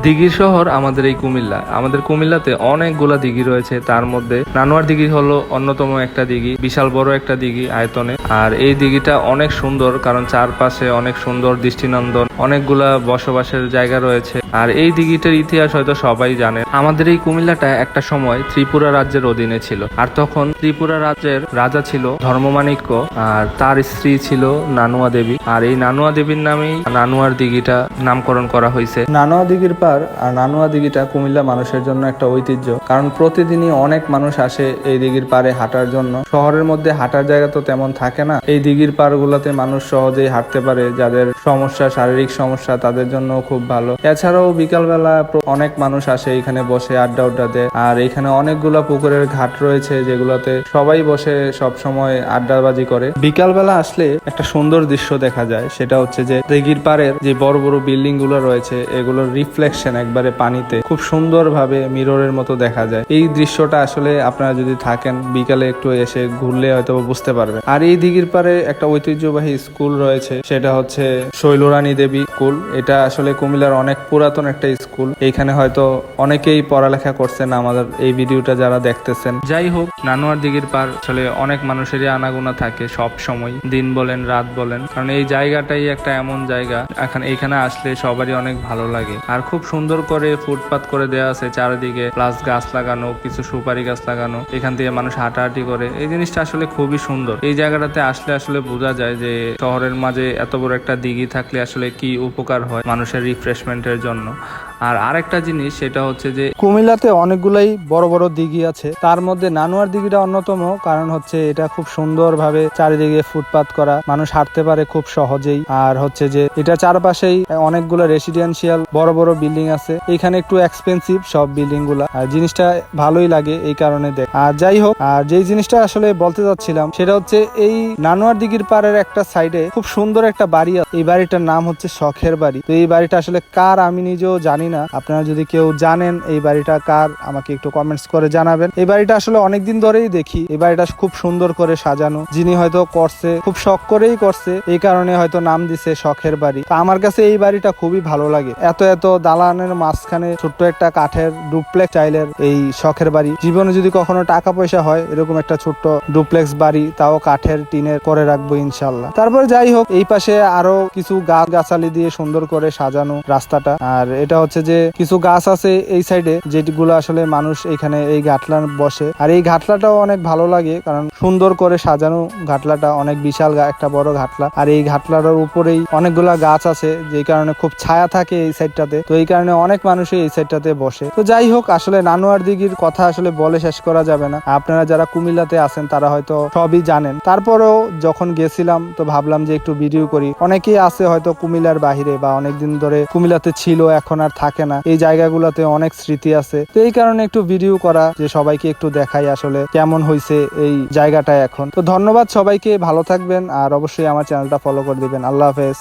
দিঘির শহর আমাদের এই কুমিল্লা। আমাদের কুমিল্লাতে অনেকগুলা দিঘি রয়েছে, তার মধ্যে নানুয়ার দিঘি হলো অন্যতম একটা দিঘি, বিশাল বড় একটা দিঘি আয়তনে। আর এই দিঘিটা অনেক সুন্দর, কারণ চারপাশে অনেক সুন্দর দৃষ্টিনন্দন, অনেকগুলা বসবাসের জায়গা রয়েছে। আর এই দিঘিটার ইতিহাস হয়তো সবাই জানে। আমাদের এই কুমিল্লাটা একটা সময় ত্রিপুরা রাজ্যের অধীনে ছিল, আর তখন ত্রিপুরা রাজ্যের রাজা ছিল ধর্মমাণিক্য, আর তার স্ত্রী ছিল নানুয়া দেবী। আর এই নানুয়া দেবীর নামেই নানুয়ার দিঘিটা নামকরণ করা হয়েছে। নানুয়া দিঘির পার আর নানুয়া দিঘিটা কুমিল্লা মানুষের জন্য একটা ঐতিহ্য, কারণ প্রতিদিনই অনেক মানুষ আসে এই দিঘির পারে হাঁটার জন্য। শহরের মধ্যে হাঁটার জায়গা তো তেমন থাকে না, এই দিঘির পার গুলাতে মানুষ সহজেই হাঁটতে পারে। যাদের সমস্যা, শারীরিক সমস্যা, তাদের জন্য খুব ভালো। এছাড়াও বিকালবেলা অনেক মানুষ আসে এখানে বসে আড্ডা দেয়। আর এখানে অনেকগুলা পুকুরের ঘাট রয়েছে, যেগুলোতে সবাই বসে সব সময় আড্ডাবাজি করে। বিকালবেলা আসলে একটা সুন্দর দৃশ্য দেখা যায়, সেটা হচ্ছে যে দিঘির পাড়ের যে বড় বড় বিল্ডিং গুলো রয়েছে, এগুলোর রিফ্লেকশন একবারে পানিতে খুব সুন্দর ভাবে মিররের মতো দেখা যায়। এই দৃশ্যটা আসলে আপনারা যদি থাকেন বিকালে একটু এসে ঘুরলে হয়তো বুঝতে পারবেন। আর এই দিঘির পাড়ে একটা ঐতিহ্যবাহী স্কুল রয়েছে, সেটা হচ্ছে শৈলরানী দেবী স্কুল। এটা আসলে কুমিল্লার অনেক পুরাতন একটা স্কুল। এইখানে হয়তো অনেকেই পড়ালেখা করছেন আমাদের এই ভিডিওটা যারা দেখতেছেন। যাই হোক, নানুয়ার দিঘির পাড় আসলে অনেক মানুষেরই আনাগোনা থাকে সব সময়, দিন বলেন রাত বলেন, কারণ এই জায়গাটাই একটা এমন জায়গা এইখানে আসলে সবারই অনেক ভালো লাগে। আর খুব সুন্দর করে ফুটপাত করে দেওয়া আছে চারিদিকে, প্লাস গাছ লাগানো, কিছু সুপারি গাছ লাগানো, এখান থেকে মানুষ হাঁটাহাঁটি করে। এই জিনিসটা আসলে খুবই সুন্দর। এই জায়গাটাতে আসলে আসলে বোঝা যায় যে শহরের মাঝে এত বড় একটা দিঘি থাকলে আসলে কি উপকার হয় মানুষের রিফ্রেশমেন্টের জন্য। আর আরেকটা জিনিস, সেটা হচ্ছে যে কুমিল্লাতে অনেকগুলাই বড় বড় দিঘি আছে, তার মধ্যে নানুয়ার দিঘিটা অন্যতম। কারণ হচ্ছে এটা খুব সুন্দর ভাবে চারিদিকে ফুটপাত করা, মানুষ হাঁটতে পারে খুব সহজেই। আর হচ্ছে যে এটা চারপাশেই অনেকগুলো রেসিডেন্সিয়াল বড় বড় বিল্ডিং আছে। এখানে একটু এক্সপেন্সিভ সব বিল্ডিং গুলা, আর জিনিসটা ভালোই লাগে এই কারণে দেখ। আর যাই হোক, আর যেই জিনিসটা আসলে বলতে চাচ্ছিলাম সেটা হচ্ছে এই নানুয়ার দিঘির পাড়ের একটা সাইডে খুব সুন্দর একটা বাড়ি আছে। এই বাড়িটার নাম হচ্ছে শখের বাড়ি। তো এই বাড়িটা আসলে কার আমি নিজেও জানি না। আপনারা যদি কেউ জানেন এই বাড়িটা কার, আমাকে একটু কমেন্টস করে জানাবেন। এই বাড়িটা আসলে অনেকদিন ধরেই দেখি, এই বাড়িটা খুব সুন্দর করে সাজানো। যিনি হয়তো করছে, খুব শখ করেই করছে, এই কারণে হয়তো নাম দিছে শখের বাড়ি। আমার কাছে এই বাড়িটা খুবই ভালো লাগে। এত এত দালানের মাঝখানে ছোট্ট একটা কাঠের ডুপ্লেক্স স্টাইলের এই শখের বাড়ি। জীবনে যদি কখনো টাকা পয়সা হয়, এরকম একটা ছোট্ট ডুপ্লেক্স বাড়ি, তাও কাঠের টিনের করে রাখবো ইনশাল্লাহ। তারপর যাই হোক, এই পাশে আরো কিছু গাছ গাছালি দিয়ে সুন্দর করে সাজানো রাস্তাটা। আর এটা হচ্ছে যে কিছু গাছ আছে এই সাইডে, যেগুলো আসলে মানুষ এখানে এই ঘাটলা বসে। আর এই ঘাটলাটাও অনেক ভালো লাগে, কারণ সুন্দর করে সাজানো ঘাটলাটা, অনেক বিশাল একটা বড় ঘাটলা। আর এই ঘাটলাটার উপরেই অনেকগুলা গাছ আছে, যে কারণে খুব ছায়া থাকে এই সাইডটাতে। তো এই কারণে অনেক মানুষই এই সাইডটাতে বসে। তো যাই হোক, আসলে নানুয়ার দিঘির কথা আসলে বলে শেষ করা যাবে না। আপনারা যারা কুমিল্লাতে আছেন তারা হয়তো সবই জানেন। তারপরেও যখন গেছিলাম তো ভাবলাম যে একটু ভিডিও করি। অনেকেই আছে হয়তো কুমিল্লার বাহিরে, বা অনেকদিন ধরে কুমিল্লাতে ছিল, এখন আর থাকে না। এই জায়গাগুলোতে অনেক স্মৃতি আছে, তো এই কারণে একটু ভিডিও করা, যে সবাইকে একটু দেখাই আসলে কেমন হয়েছে এই জায়গাটা এখন। তো ধন্যবাদ সবাইকে, ভালো থাকবেন, আর অবশ্যই আমার চ্যানেলটা ফলো করে দিবেন। আল্লাহ হাফেজ।